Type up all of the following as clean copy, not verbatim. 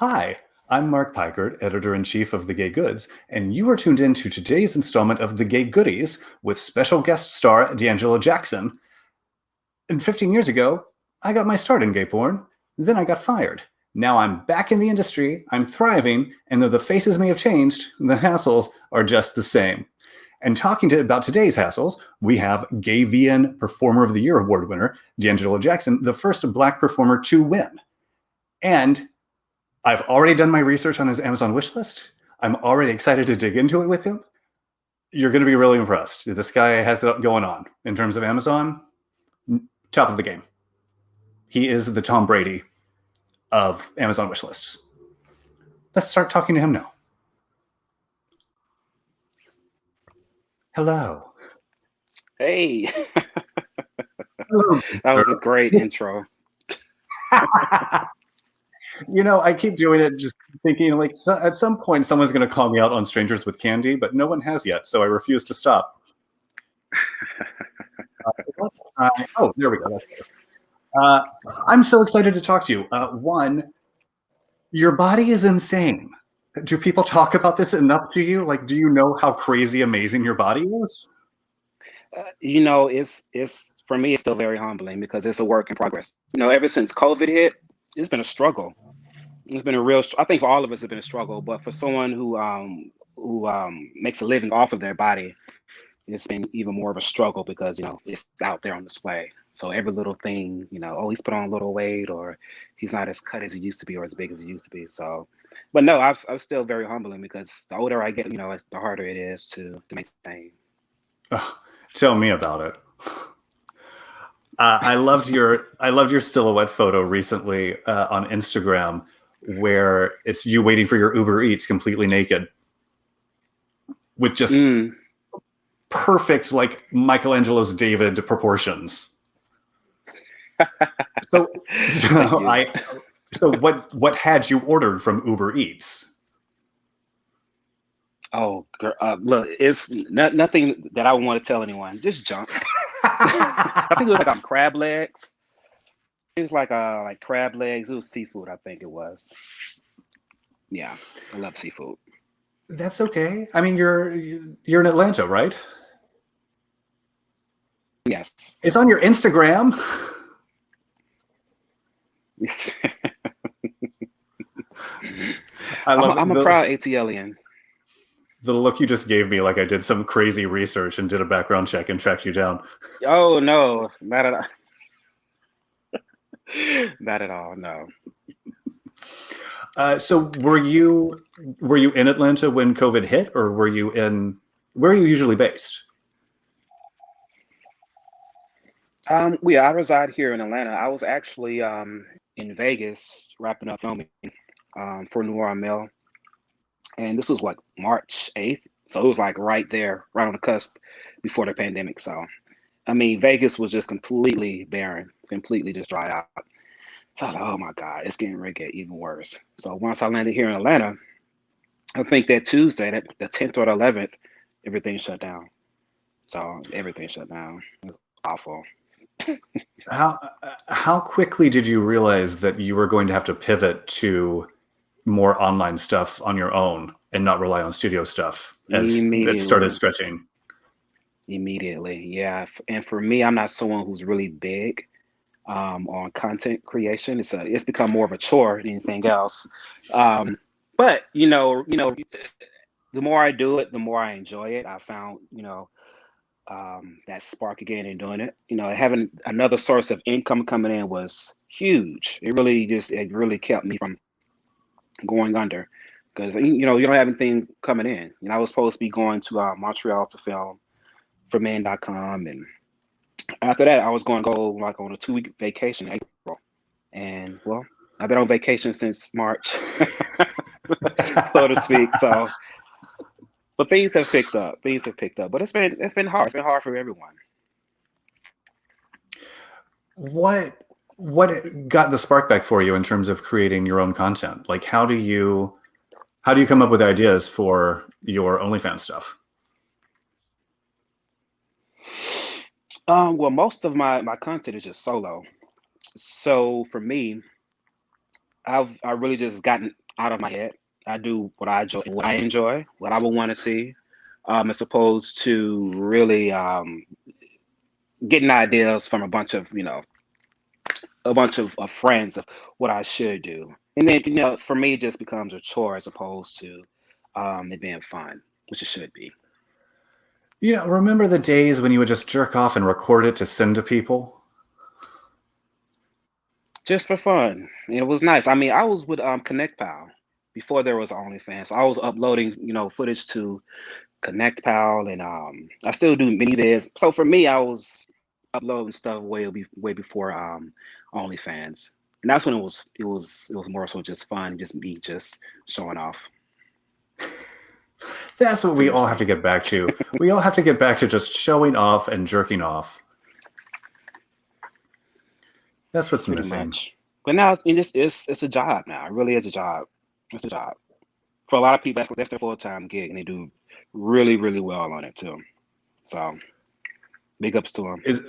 Hi, I'm Mark Peikert, editor-in-chief of The Gay Goods, and you are tuned in to today's installment of The Gay Goodies with special guest star DeAngelo Jackson. And 15 years ago, I got my start in gay porn. Then I got fired. Now I'm back in the industry, I'm thriving, and though the faces may have changed, the hassles are just the same. And talking about today's hassles, we have GayVN Performer of the Year award winner, DeAngelo Jackson, the first Black performer to win. And I've already done my research on his Amazon wish list. I'm already excited to dig into it with him. You're going to be really impressed. This guy has it going on in terms of Amazon, top of the game. He is the Tom Brady of Amazon wish lists. Let's start talking to him now. Hello. Hey. Hello. That was a great intro. You know, I keep doing it just thinking like at some point someone's going to call me out on Strangers with Candy, but no one has yet, so I refuse to stop. Oh, there we go. I'm so excited to talk to you. One, your body is insane. Do people talk about this enough to you? Like, do you know how crazy amazing your body is? It's for me, it's still very humbling because it's a work in progress. Ever since COVID hit, it's been a struggle. It's been I think for all of us, it's been a struggle. But for someone who makes a living off of their body, it's been even more of a struggle because it's out there on display. So every little thing, oh, he's put on a little weight, or he's not as cut as he used to be, or as big as he used to be. So, but no, I'm still very humbling because the older I get, it's the harder it is to maintain. Oh, tell me about it. I loved your silhouette photo recently on Instagram, where it's you waiting for your Uber Eats completely naked, with just perfect, like Michelangelo's David proportions. So, what had you ordered from Uber Eats? Oh, look, it's nothing that I want to tell anyone. Just junk. I think it was like crab legs. It was like crab legs. It was seafood, I think it was. Yeah, I love seafood. That's okay. I mean, you're in Atlanta, right? Yes. It's on your Instagram. I'm a proud ATLian. The look you just gave me, like I did some crazy research and did a background check and tracked you down. Oh no, not at all. Not at all. No. So were you in Atlanta when COVID hit, or where are you usually based? I reside here in Atlanta. I was actually in Vegas wrapping up filming for Noir Mill. And this was like March 8th. So it was like right there, right on the cusp before the pandemic. So, I mean, Vegas was just completely barren, completely just dried out. So I was like, oh my God, it's getting ready to get even worse. So once I landed here in Atlanta, I think that Tuesday, the 10th or the 11th, everything shut down. So everything shut down. It was awful. How quickly did you realize that you were going to have to pivot to more online stuff on your own and not rely on studio stuff as it started stretching? Immediately, yeah. And for me, I'm not someone who's really big on content creation. It's become more of a chore than anything else. But the more I do it, the more I enjoy it. I found that spark again in doing it. Having another source of income coming in was huge. It really kept me from going under because you don't have anything coming in. I was supposed to be going to Montreal to film for men.com, and after that I was going to go like on a 2-week vacation in April, and well, I've been on vacation since March so to speak. So but things have picked up, but it's been hard for everyone. What got the spark back for you in terms of creating your own content? Like, how do you come up with ideas for your OnlyFans stuff? Well, most of my content is just solo. So for me, I really just gotten out of my head. I do what I enjoy, what I would want to see, as opposed to really getting ideas from a bunch of friends of what I should do. And then, for me, it just becomes a chore as opposed to it being fun, which it should be. Remember the days when you would just jerk off and record it to send to people? Just for fun. It was nice. I mean, I was with ConnectPal before there was OnlyFans. So I was uploading, footage to ConnectPal, and I still do mini vids. So for me, I was uploading stuff way before OnlyFans, and that's when it was more so just fun, just me just showing off. That's what we all have Seriously, to get back to. We all have to get back to just showing off and jerking off. That's what's pretty missing. much. But now it's a job now. It really is a job. It's a job for a lot of people. That's their full time gig, and they do really really well on it too. So big ups to them. Is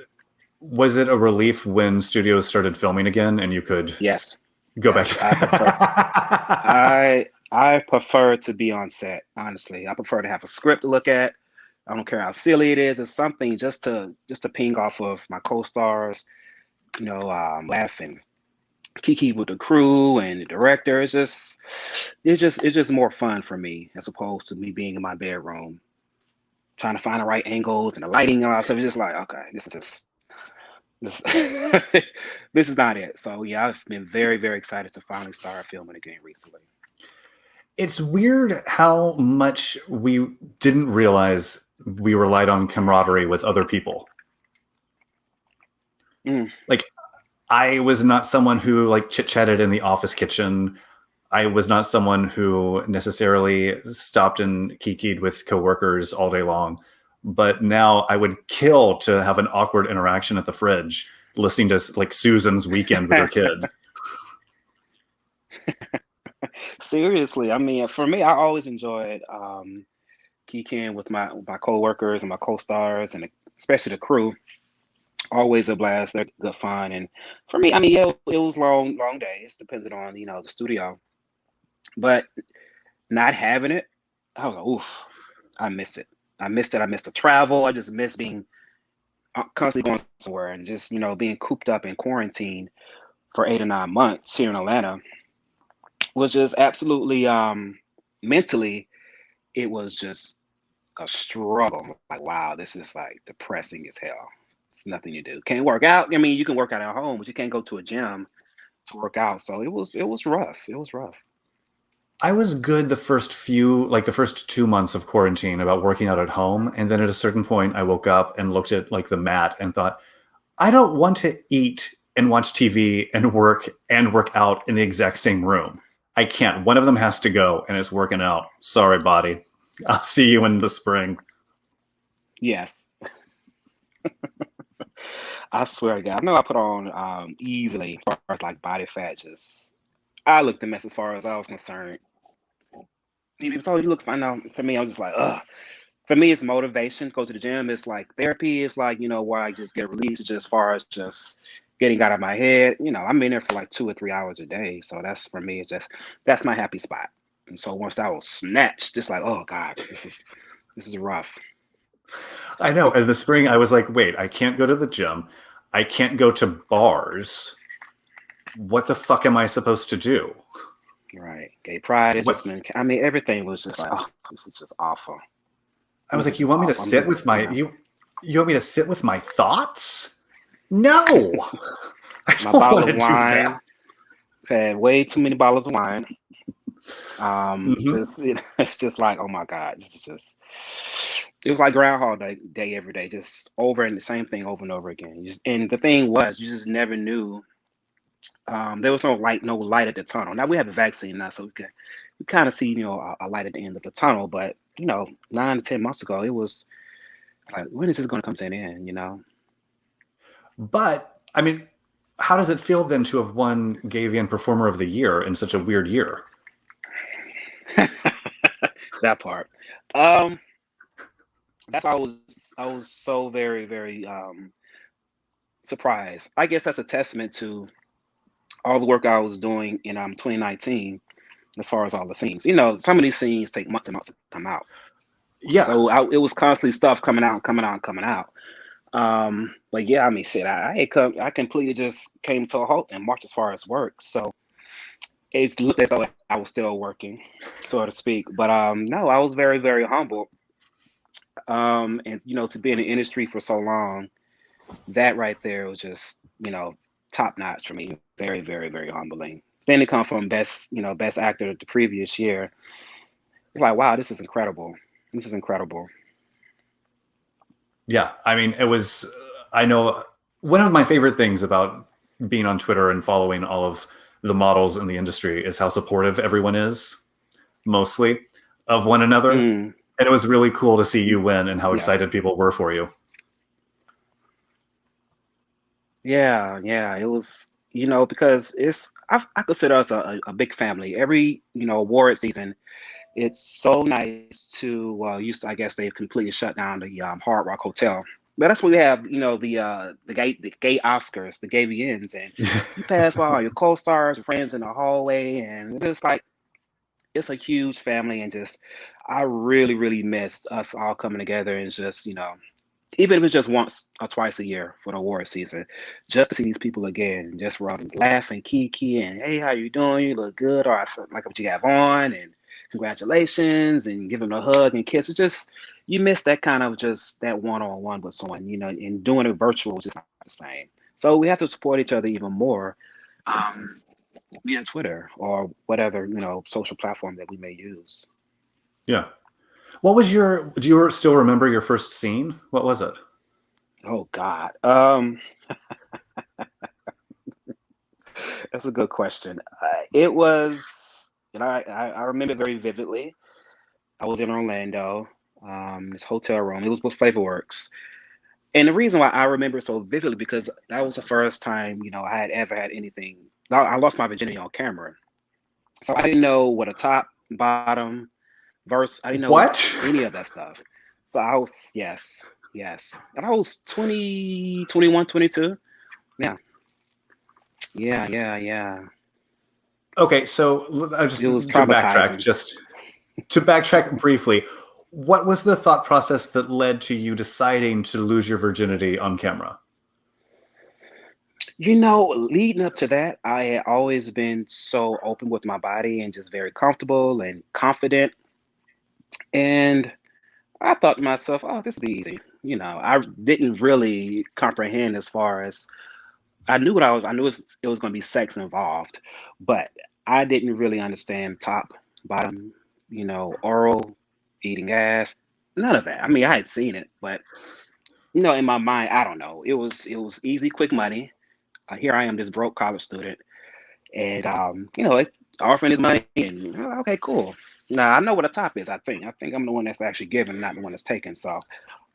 Was it a relief when studios started filming again and you could Yes, go back yes. I prefer. to I prefer to be on set. Honestly, I prefer to have a script to look at. I don't care how silly it is. It's something just to ping off of my co-stars. Laugh and kiki with the crew and the director. It's just more fun for me as opposed to me being in my bedroom trying to find the right angles and the lighting and all that stuff. It's just like, okay, this this is not it. So yeah, I've been very, very excited to finally start filming again recently. It's weird how much we didn't realize we relied on camaraderie with other people. Mm, Like, I was not someone who like chit chatted in the office kitchen. I was not someone who necessarily stopped and kikied with coworkers all day long. But now I would kill to have an awkward interaction at the fridge, listening to like Susan's Weekend with her kids. seriously, I mean, for me, I always enjoyed kicking with my coworkers and my co-stars and especially the crew. Always a blast. They're good fun. And for me, I mean, yeah, it was long, long days, depending on the studio. But not having it, I was like, oof, I missed it. I missed it. I missed the travel. I just missed being constantly going somewhere and just being cooped up in quarantine for 8 or 9 months here in Atlanta was just absolutely mentally. It was just a struggle. Like, wow, this is like depressing as hell. It's nothing you do. Can't work out. I mean, you can work out at home, but you can't go to a gym to work out. So it was rough. It was rough. I was good the first 2 months of quarantine about working out at home. And then at a certain point, I woke up and looked at like the mat and thought, I don't want to eat and watch TV and work out in the exact same room. I can't. One of them has to go, and it's working out. Sorry, body. I'll see you in the spring. Yes, I swear to God. I know I put on easily as far as like body fat. Just I looked a mess as far as I was concerned. So you look. I know for me, I was just like, ugh. For me, it's motivation. Go to the gym. It's like therapy. It's like where I just get released, just as far as just getting out of my head. I'm in there for like 2 or 3 hours a day. So that's for me. It's just that's my happy spot. And so once that was snatched, just like, oh God, this is rough. I know. In the spring, I was like, wait, I can't go to the gym. I can't go to bars. What the fuck am I supposed to do? Right. Gay pride has just What? been. I mean, everything was just like, oh, this is just awful. I was This like, is you just want me to awful. I'm sit with just, my you? You want me to sit with my thoughts? No, I my don't bottle want of to do that. wine. Had way too many bottles of wine. Hmm. Just it's just like, oh my God, this is just. It was like Groundhog Day every day, just over and the same thing over and over again. And the thing was, you just never knew. There was no light at the tunnel. Now we have the vaccine now, so we kind of see a light at the end of the tunnel. But 9 to 10 months ago, it was like, when is this going to come to an end? But I mean, how does it feel then to have won GayVN Performer of the Year in such a weird year? That part. Um, that's why I was so very very surprised. I guess that's a testament to all the work I was doing in 2019 as far as all the scenes. You know, some of these scenes take months and months to come out. Yeah. So it was constantly stuff coming out, coming out, coming out. But yeah, I mean, shit, I completely just came to a halt in March as far as work. So it looked as though I was still working, so to speak. But no, I was very, very humble. And you know, to be in the industry for so long, that right there was just, you know, top notch for me. Very, very, very humbling. Then to come from best, you know, best actor the previous year, it's like, wow, this is incredible. This is incredible. Yeah. I mean, it was, I know one of my favorite things about being on Twitter and following all of the models in the industry is how supportive everyone is, mostly, of one another. Mm, And it was really cool to see you win and how yeah. excited people were for you. Yeah, yeah, it was, you know, because I consider us a big family. Every, you know, award season, it's so nice to, used to, I guess they've completely shut down the Hard Rock Hotel. But that's when we have, you know, the gay Oscars, the GayVNs, and you pass by all your co-stars, your friends in the hallway, and it's just like it's a huge family, and just I really, really miss us all coming together and just, you know, even if it's just once or twice a year for the award season, just to see these people again, just for all them laughing, kiki, and hey, how you doing? You look good, or I like what you have on, and congratulations, and give them a hug and kiss. It's just you miss that kind of just that one-on-one with someone, you know, and doing it virtual is just not the same. So we have to support each other even more, um, via Twitter or whatever, you know, social platform that we may use. Yeah. What was do you still remember your first scene? What was it? Oh God. That's a good question. It was, and I remember very vividly. I was in Orlando, this hotel room. It was with Flavorworks. And the reason why I remember it so vividly because that was the first time, you know, I had ever had anything. I lost my virginity on camera. So I didn't know what a top, bottom, verse, I didn't know What? any of that stuff. So I was, yes, yes. And I was 20, 21, 22. Yeah, yeah, yeah, yeah. Okay, so I just It was to backtrack, traumatizing. just to backtrack briefly, what was the thought process that led to you deciding to lose your virginity on camera? You know, leading up to that, I had always been so open with my body and just very comfortable and confident. And I thought to myself, oh, this will be easy. You know, I didn't really comprehend as far as I knew what I knew it was going to be sex involved, but I didn't really understand top, bottom, you know, oral, eating ass, none of that. I mean, I had seen it, but you know, in my mind, I don't know. It was easy, quick money. Here I am, this broke college student, and you know, offering his money, and okay, cool. Now I know what a top is. I think I'm the one that's actually giving, not the one that's taking. So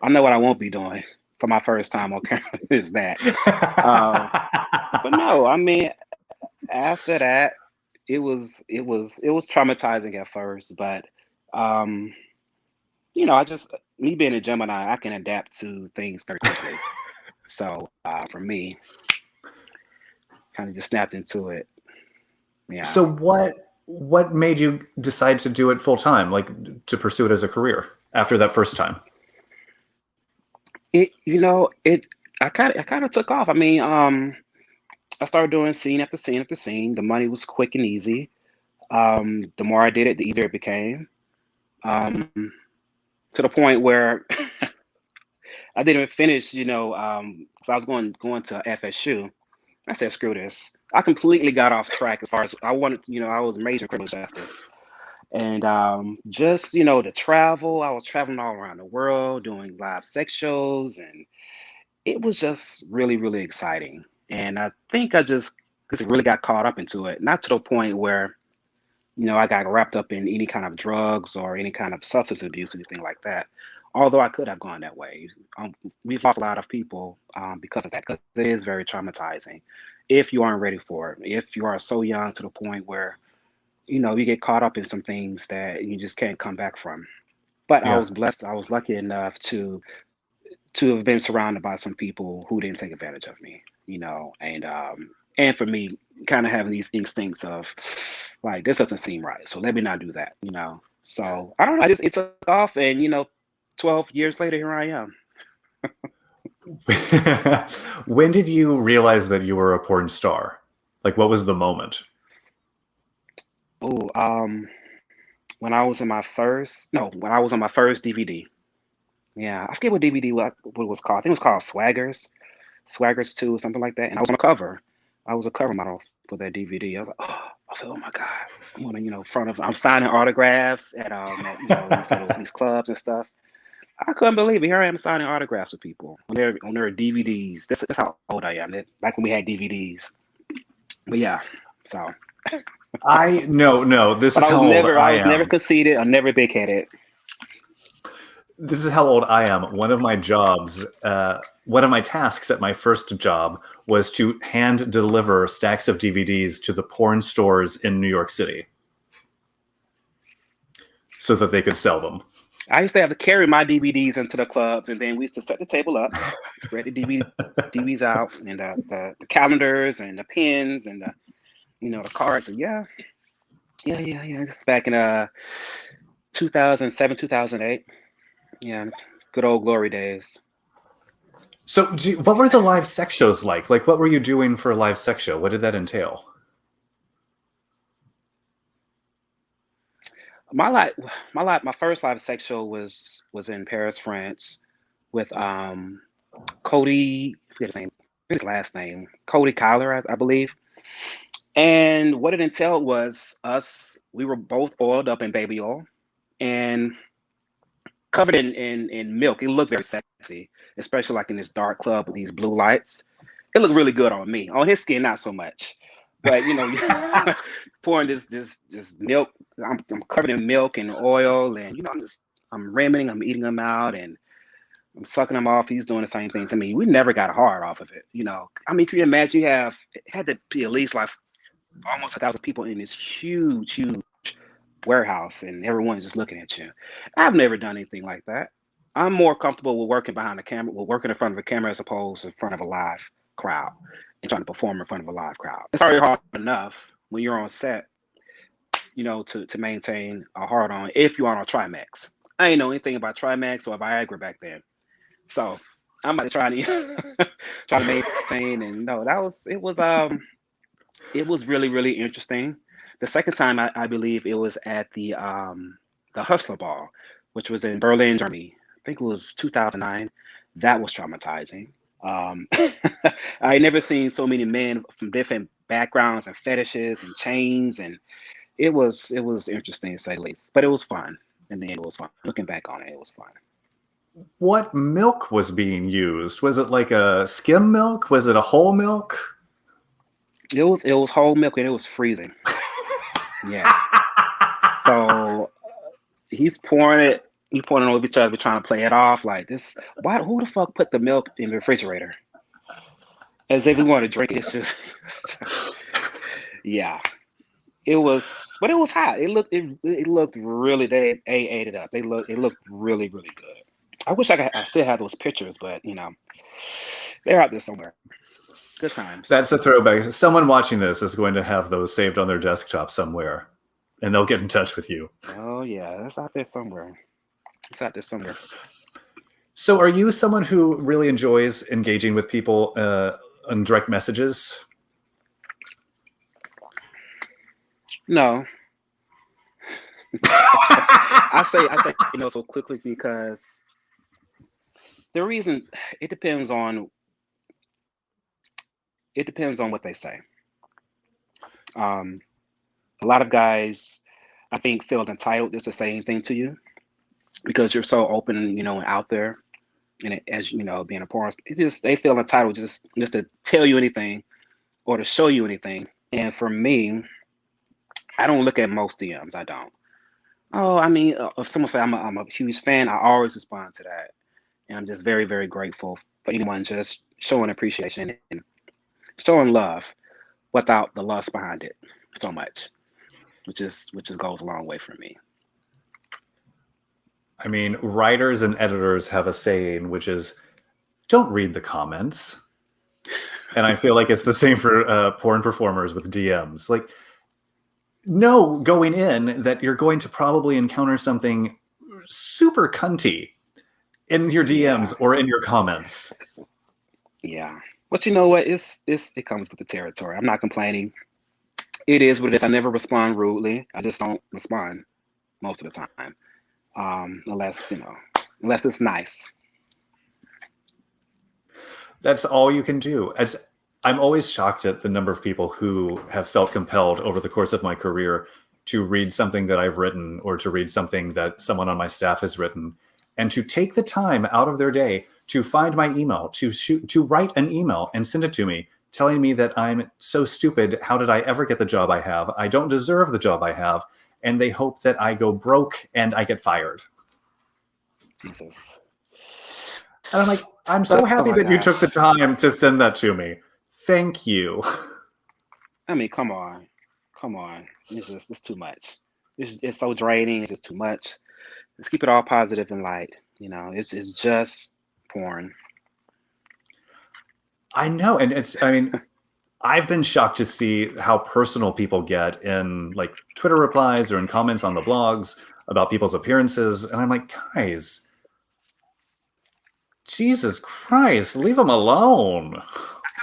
I know what I won't be doing for my first time on camera is that. Uh, but no, I mean, after that, it was traumatizing at first, but um, you know, I just me being a Gemini, I can adapt to things very quickly. So for me, kind of just snapped into it. Yeah. So what made you decide to do it full time, like to pursue it as a career after that first time? It you know it I kind of took off. I mean, I started doing scene after scene after scene. The money was quick and easy. The more I did it, the easier it became. Um, to the point where I didn't finish. You know, so I was going to FSU. I said, screw this. I completely got off track as far as I wanted. You know, I was majoring in criminal justice, and just you know the travel. I was traveling all around the world doing live sex shows, and it was just really, really exciting. And I think I just really got caught up into it. Not to the point where, you know, I got wrapped up in any kind of drugs or any kind of substance abuse, anything like that. Although I could have gone that way. We've lost a lot of people because of that, because it is very traumatizing if you aren't ready for it. If you are so young to the point where, you know, you get caught up in some things that you just can't come back from. But I Yeah. was blessed. I was lucky enough to have been surrounded by some people who didn't take advantage of me, you know, and and for me, kind of having these instincts of like this doesn't seem right, so let me not do that, you know. So I don't know. I just it took off, and 12 years later, here I am. When did you realize that you were a porn star? Like, what was the moment? Oh, when I was on my first DVD. Yeah, I forget what DVD what it was called. I think it was called Swaggers 2 or something like that. And I was on a cover. I was a cover model for that DVD. I was like, I said, oh my God, I'm on I'm signing autographs at these clubs and stuff. I couldn't believe it. Here I am signing autographs with people on their DVDs. That's how old I am. Back when we had DVDs. But yeah, so. No, this But is how old I I was never am. conceited. I'm never big headed. This is how old I am. One of my jobs, one of my tasks at my first job was to hand deliver stacks of DVDs to the porn stores in New York City so that they could sell them. I used to have to carry my DVDs into the clubs, and then we used to set the table up, spread the DVDs out, and the calendars and the pins and the cards. And yeah. This is back in 2007, 2008. Yeah, good old glory days. So, what were the live sex shows like? Like, what were you doing for a live sex show? What did that entail? My first live sex show was in Paris, France, with Cody. I forget his name. I forget his last name. Cody Kyler, I believe. And what it entailed was us. We were both oiled up in baby oil and covered in milk. It looked very sexy, especially like in this dark club with these blue lights. It looked really good on me. On his skin, not so much. But pouring this milk. I'm covered in milk and oil, and I'm rimming. I'm eating them out, and I'm sucking them off. He's doing the same thing to me. We never got hard off of it. I mean, can you imagine? It had to be at least like almost 1,000 people in this huge warehouse, and everyone's just looking at you. I've never done anything like that. I'm more comfortable with working behind the camera, with working in front of a camera as opposed to in front of a live crowd and trying to perform in front of a live crowd. It's already hard enough when you're on set, to maintain a hard on if you're on a Trimax. I ain't know anything about Trimax or Viagra back then. So I'm about to try to try to maintain, and no, it was really, really interesting. The second time, I believe it was at the Hustler Ball, which was in Berlin, Germany. I think it was 2009. That was traumatizing. Um, I never seen so many men from different backgrounds and fetishes and chains, and it was interesting to say the least. But it was fun. And then it was fun. Looking back on it, it was fun. What milk was being used? Was it like a skim milk? Was it a whole milk? It was whole milk, and it was freezing. Yes. So he's pouring it. He's pouring it over each other, trying to play it off like this. Why? Who the fuck put the milk in the refrigerator? As if we want to drink it. It's just, yeah. But it was hot. It looked really. They ate it up. It looked really, really good. I wish I still had those pictures, but they're out there somewhere. Good times. That's a throwback. Someone watching this is going to have those saved on their desktop somewhere, and they'll get in touch with you. Oh yeah, that's out there somewhere. It's out there somewhere. So, are you someone who really enjoys engaging with people on direct messages? No, I say so quickly because the reason it depends on what they say. Um, a lot of guys, I think, feel entitled just to say anything to you because you're so open, and out there. And as being a porn, they feel entitled just to tell you anything or to show you anything. And for me, I don't look at most DMs. I don't. Oh, I mean, if someone say I'm a huge fan, I always respond to that, and I'm just very, very grateful for anyone just showing appreciation and showing love without the lust behind it so much, which is goes a long way for me. I mean, writers and editors have a saying, which is, "Don't read the comments." And I feel like it's the same for porn performers with DMs. Like, know going in that you're going to probably encounter something super cunty in your DMs Yeah, or in your comments. yeah. But you know what? It comes with the territory. I'm not complaining. It is what it is. I never respond rudely. I just don't respond most of the time, unless unless it's nice. That's all you can do. As I'm always shocked at the number of people who have felt compelled over the course of my career to read something that I've written or to read something that someone on my staff has written and to take the time out of their day to find my email, to write an email and send it to me telling me that I'm so stupid. How did I ever get the job I have? I don't deserve the job I have. And they hope that I go broke and I get fired. Jesus. And I'm like, I'm so Oh happy my that you took the gosh. time to send that to me. Thank you. I mean, come on, come on. It's too much. It's so draining. It's just too much. Let's keep it all positive and light. It's just porn. I know. And I mean, I've been shocked to see how personal people get in like Twitter replies or in comments on the blogs about people's appearances. And I'm like, guys, Jesus Christ, leave them alone.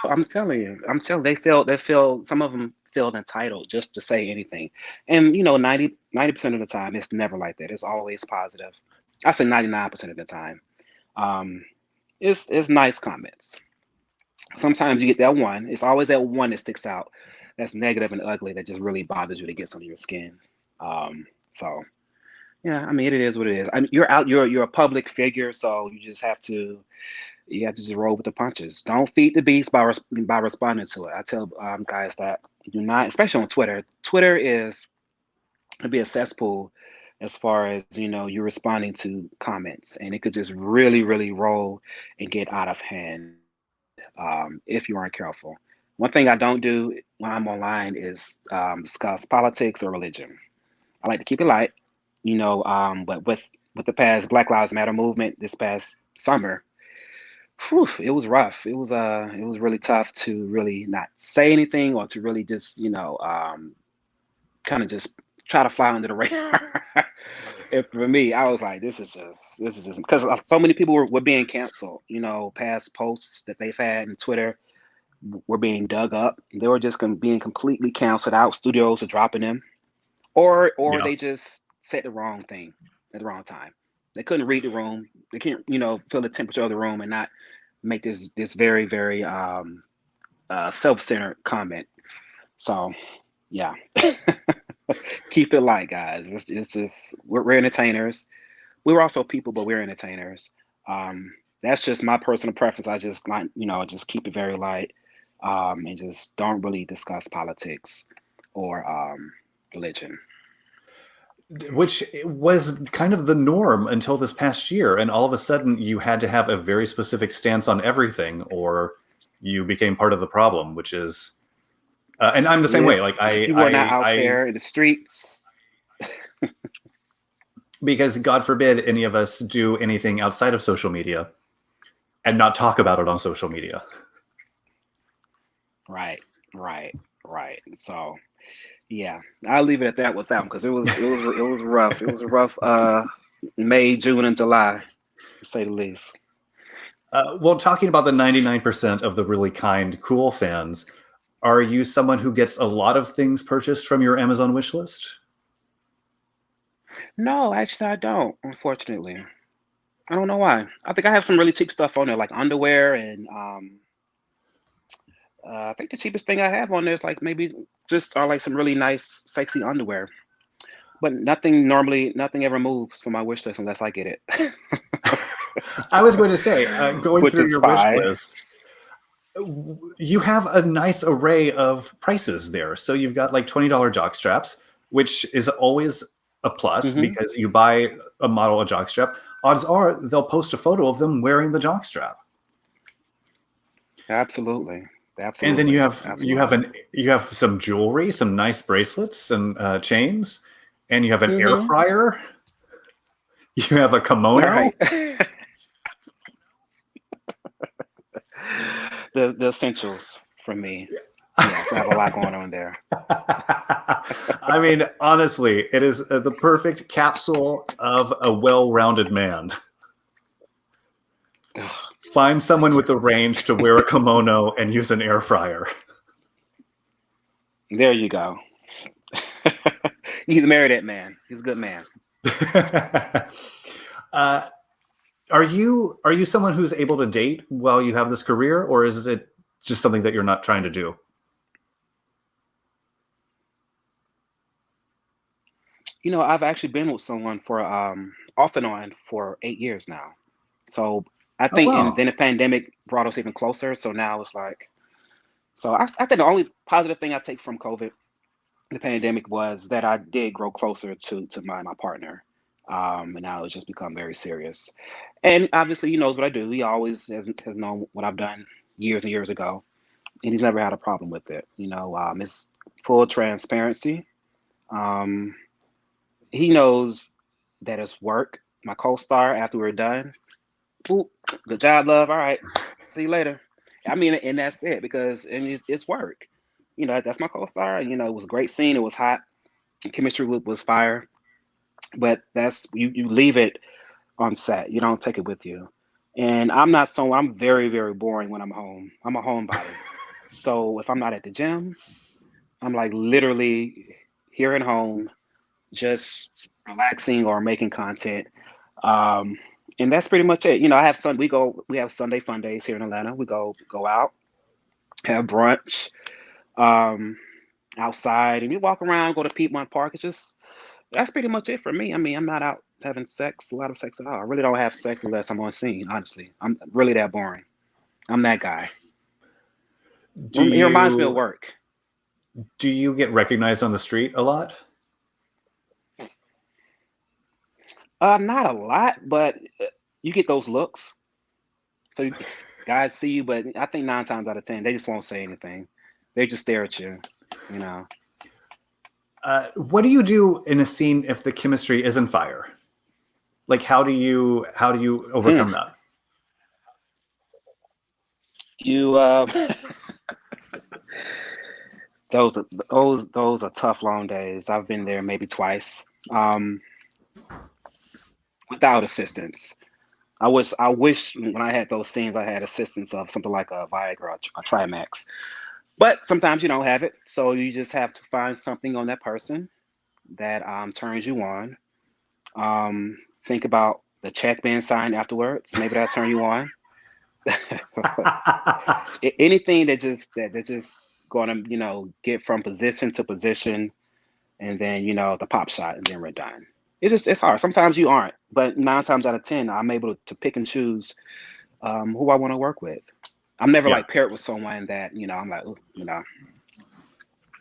I'm telling you. They feel. Some of them feel entitled just to say anything, and 90% of the time, it's never like that. It's always positive. I say 99% of the time. Um, it's nice comments. Sometimes you get that one. It's always that one that sticks out. That's negative and ugly. That just really bothers you. That gets under your skin. So yeah, I mean, it is what it is. I mean, you're out. You're a public figure, so you have to just roll with the punches. Don't feed the beast by responding to it. I tell guys that do not, especially on Twitter. Twitter is to be a cesspool as far as you responding to comments, and it could just really, really roll and get out of hand if you aren't careful. One thing I don't do when I'm online is discuss politics or religion. I like to keep it light, but with the past Black Lives Matter movement this past summer, whew, it was rough. It was really tough to really not say anything or to really just kind of just try to fly under the radar. And for me, I was like, this is just because so many people were being canceled. Past posts that they've had in Twitter were being dug up. They were just being completely canceled out. Studios are dropping them, or Yeah. they just said the wrong thing at the wrong time. They couldn't read the room. They can't, feel the temperature of the room and not make this very, very self-centered comment. So yeah, keep it light, guys. It's just we're entertainers. We were also people, but we're entertainers. That's just my personal preference. I just like just keep it very light, and just don't really discuss politics or religion. Which was kind of the norm until this past year. And all of a sudden, you had to have a very specific stance on everything, or you became part of the problem, which is, and I'm the same If way. Like, you were not out there in the streets, because God forbid any of us do anything outside of social media and not talk about it on social media. right, right, right. So yeah, I'll leave it at that with them because it was rough. It was a rough May, June, and July, to say the least. Well, talking about the 99% of the really kind, cool fans, are you someone who gets a lot of things purchased from your Amazon wish list? No, actually, I don't. Unfortunately, I don't know why. I think I have some really cheap stuff on there, like underwear, and I think the cheapest thing I have on there is like maybe just are like some really nice, sexy underwear. But nothing ever moves from my wish list unless I get it, I was going to say, going which through is your wish fine. list, you have a nice array of prices there. So you've got like $20 jock straps, which is always a plus Hmm. because you buy a model of jock strap. Odds are they'll post a photo of them wearing the jock strap. Absolutely, And then you absolutely, have you have absolutely. an you have some jewelry, some nice bracelets and chains, and you have an air Hmm. fryer. You have a kimono. Right. the essentials for me. Yes, I have a lot going on there. I mean, honestly, it is the perfect capsule of a well-rounded man. Find someone with the range to wear a kimono and use an air fryer. There you go. You need to marry that man. He's a good man. uh, are you someone who's able to date while you have this career, or is it just something that you're not trying to do? I've actually been with someone for off and on for 8 years now. So I Oh think, and wow. then the pandemic brought us even closer. So now it's like, so I think the only positive thing I take from COVID, the pandemic, was that I did grow closer to my partner. And now it's just become very serious. And obviously, he knows what I do. He always has known what I've done years and years ago, and he's never had a problem with it. It's full transparency. Um, he knows that it's work. My co-star, after we're done, "Ooh, good job, love. All right, see you later." I mean, and that's it, because and it's work. That's my co-star. It was a great scene. It was hot. The chemistry was fire. But that's you leave it on set. You don't take it with you. And I'm not so I'm very, very boring when I'm home. I'm a homebody. So if I'm not at the gym, I'm like literally here at home, just relaxing or making content. Um, and that's pretty much it. We have Sunday fun days here in Atlanta. We go out, have brunch, um, outside, and we walk around, go to Piedmont Park. That's pretty much it for me. I mean, I'm not out having a lot of sex at all. I really don't have sex unless I'm on scene, honestly. I'm really that boring. I'm that guy. Do It reminds me of you work. do you get recognized on the street a lot? Not a lot, but you get those looks. So guys see you, but I think 9 times out of 10, they just won't say anything. They just stare at you, you know. What do you do in a scene if the chemistry isn't fire? Like, how do you Mm. overcome that? You those are tough long days. I've been there maybe twice. Without assistance. I wish when I had those scenes I had assistance of something like a Viagra or a Trimax. But sometimes you don't have it, so you just have to find something on that person that turns you on. Um, think about the check being signed afterwards. Maybe that'll turn you on. Anything that just gonna get from position to position, and then the pop shot, and then we're done. It's hard. Sometimes you aren't, but 9 times out of 10, I'm able to pick and choose who I want to work with. I'm never Yeah, like paired with someone that I'm like, "Ooh," because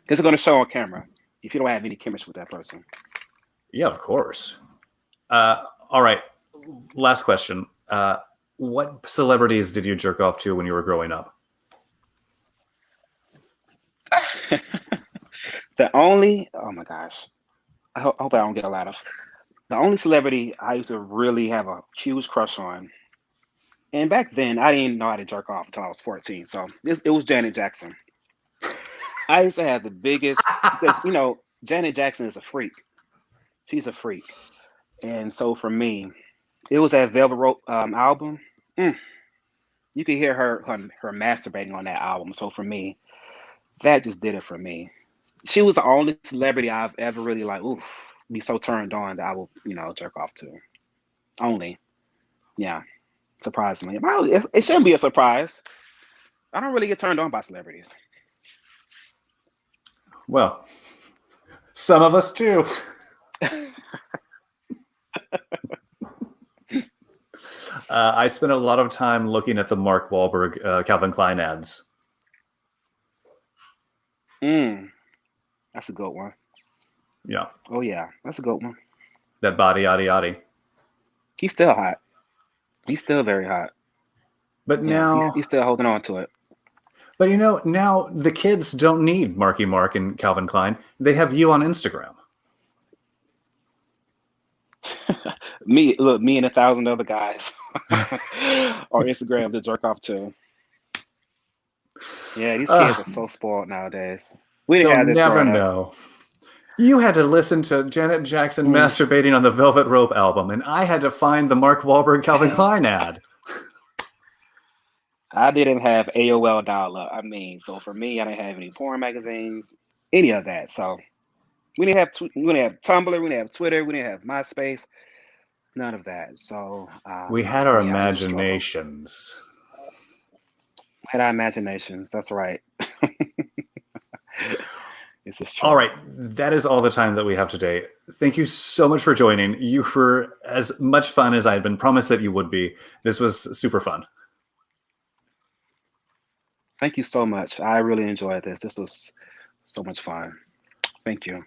it's going to show on camera if you don't have any chemistry with that person. yeah, of course. All right, last question. What celebrities did you jerk off to when you were growing up? Oh my gosh, I hope I don't get a lot of. The only celebrity I used to really have a huge crush on, and back then I didn't know how to jerk off until I was 14. So it was Janet Jackson. I used to have the biggest because Janet Jackson is a freak. She's a freak, and so for me, it was that Velvet Rope album. Mm, you could hear her masturbating on that album. So for me, that just did it for me. She was the only celebrity I've ever really like, oof, be so turned on that I will, jerk off to. Only, yeah, surprisingly. Well, it shouldn't be a surprise. I don't really get turned on by celebrities. Well, some of us do. I spent a lot of time looking at the Mark Wahlberg Calvin Klein ads. Mm, that's a good one. Yeah, Oh yeah, that's a good one. that body, yaddy, yaddy. He's still hot. He's still very hot. But Yeah, he's now, he's still holding on to it. but now the kids don't need Marky Mark and Calvin Klein. They have you on Instagram. Me and 1,000 other guys on Instagram to jerk off to. Yeah, these kids are so spoiled nowadays. We didn't They'll have this never growing up. know. You had to listen to Janet Jackson Mm. masturbating on the Velvet Rope album, and I had to find the Mark Wahlberg Calvin Klein ad. I didn't have AOL dial-up. I mean, so for me, I didn't have any porn magazines, any of that. So we didn't have Tumblr, we didn't have Twitter, we didn't have MySpace, none of that. So We had our yeah, I really struggled. imaginations. We had our imaginations. That's right. This is true. All right, that is all the time that we have today. Thank you so much for joining. You were as much fun as I had been promised that you would be. This was super fun. Thank you so much. I really enjoyed this. This was so much fun. Thank you.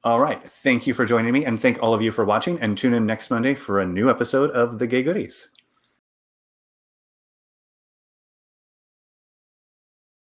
All right, thank you for joining me, and thank all of you for watching, and tune in next Monday for a new episode of The Gay Goodies.